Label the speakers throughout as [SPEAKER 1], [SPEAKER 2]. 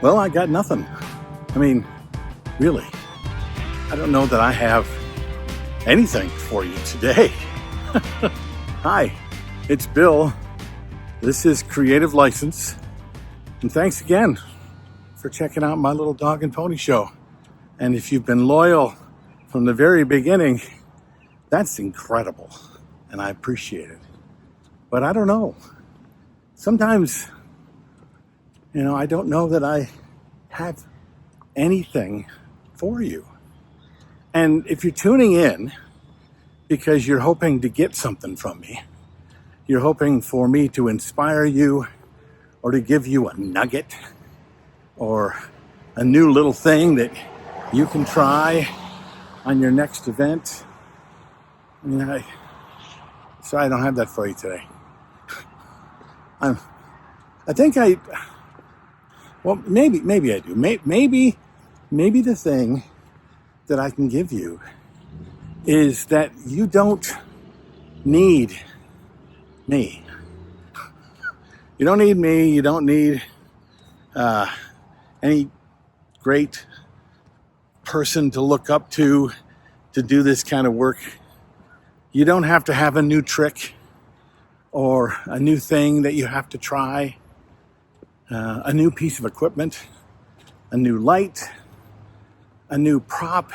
[SPEAKER 1] Well, I got nothing. I mean, really. I don't know that I have anything for you today. Hi, it's Bill. This is Creative License. And thanks again for checking out my little dog and pony show. And if you've been loyal from the very beginning, that's incredible. And I appreciate it. But I don't know. Sometimes, I don't know that I have anything for you. And if you're tuning in because you're hoping to get something from me, you're hoping for me to inspire you or to give you a nugget or a new little thing that you can try on your next event, sorry, I don't have that for you today. Maybe I do. Maybe the thing that I can give you is that you don't need me. You don't need me. You don't need any great person to look up to do this kind of work. You don't have to have a new trick or a new thing that you have to try, a new piece of equipment, a new light, a new prop.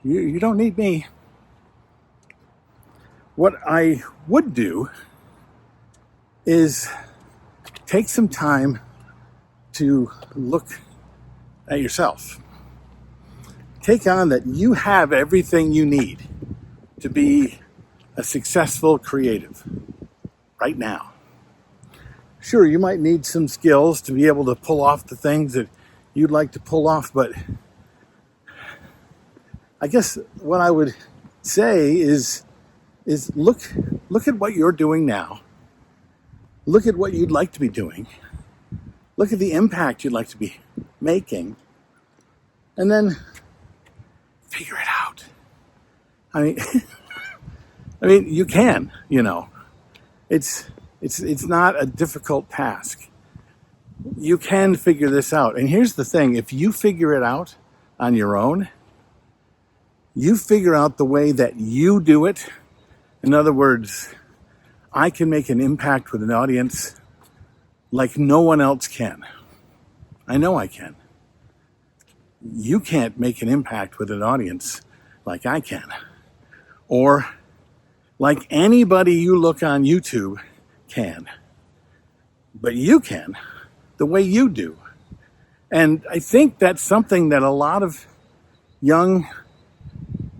[SPEAKER 1] You don't need me. What I would do is take some time to look at yourself. Take on that you have everything you need to be a successful creative right now. Sure, you might need some skills to be able to pull off the things that you'd like to pull off, but I guess what I would say is look at what you're doing now. Look at what you'd like to be doing. Look at the impact you'd like to be making. And then figure it out. I mean, you can, It's not a difficult task. You can figure this out. And here's the thing. If you figure it out on your own, you figure out the way that you do it. In other words, I can make an impact with an audience like no one else can. I know I can. You can't make an impact with an audience like I can. Or like anybody you look on YouTube can. But you can, the way you do. And I think that's something that a lot of young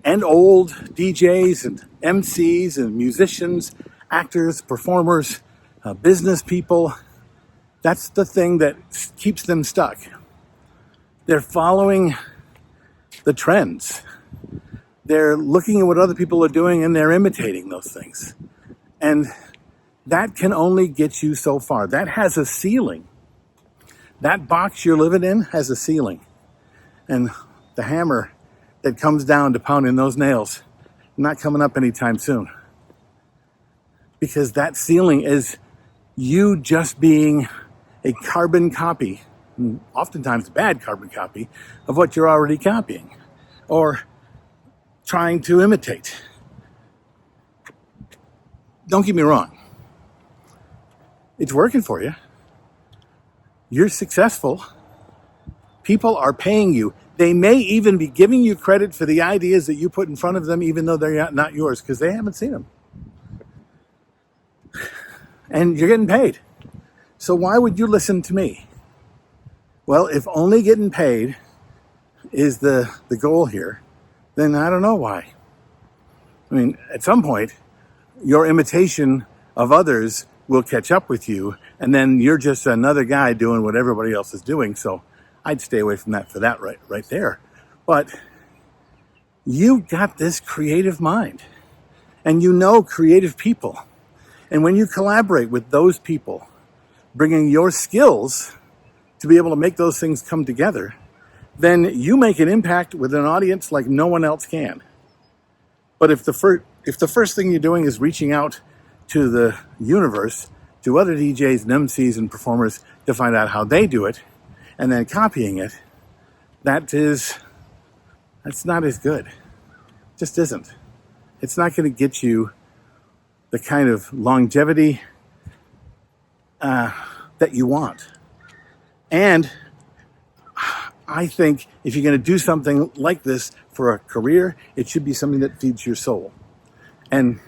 [SPEAKER 1] and old DJs and MCs and musicians, actors, performers, business people, that's the thing that keeps them stuck. They're following the trends. They're looking at what other people are doing and they're imitating those things. And that can only get you so far. That has a ceiling. That box you're living in has a ceiling. And the hammer that comes down to pounding those nails, not coming up anytime soon. Because that ceiling is you just being a carbon copy, oftentimes a bad carbon copy, of what you're already copying or trying to imitate. Don't get me wrong. It's working for you. You're successful. People are paying you. They may even be giving you credit for the ideas that you put in front of them, even though they're not yours, because they haven't seen them. And you're getting paid. So why would you listen to me? Well, if only getting paid is the goal here, then I don't know why. I mean, at some point, your imitation of others will catch up with you, and then you're just another guy doing what everybody else is doing. So I'd stay away from that for that right there. But you got this creative mind, and creative people. And when you collaborate with those people, bringing your skills to be able to make those things come together, then you make an impact with an audience like no one else can. But if the first thing you're doing is reaching out to the universe to other DJs and MCs and performers to find out how they do it, and then copying it, that's not as good. Just isn't. It's not going to get you the kind of longevity that you want. And I think if you're going to do something like this for a career, it should be something that feeds your soul. And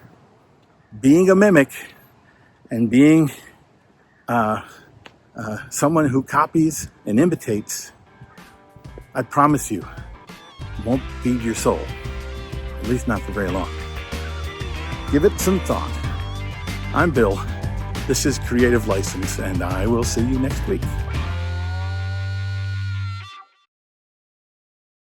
[SPEAKER 1] being a mimic and being someone who copies and imitates, I promise you, won't feed your soul. At least not for very long. Give it some thought. I'm Bill. This is Creative License, and I will see you next week.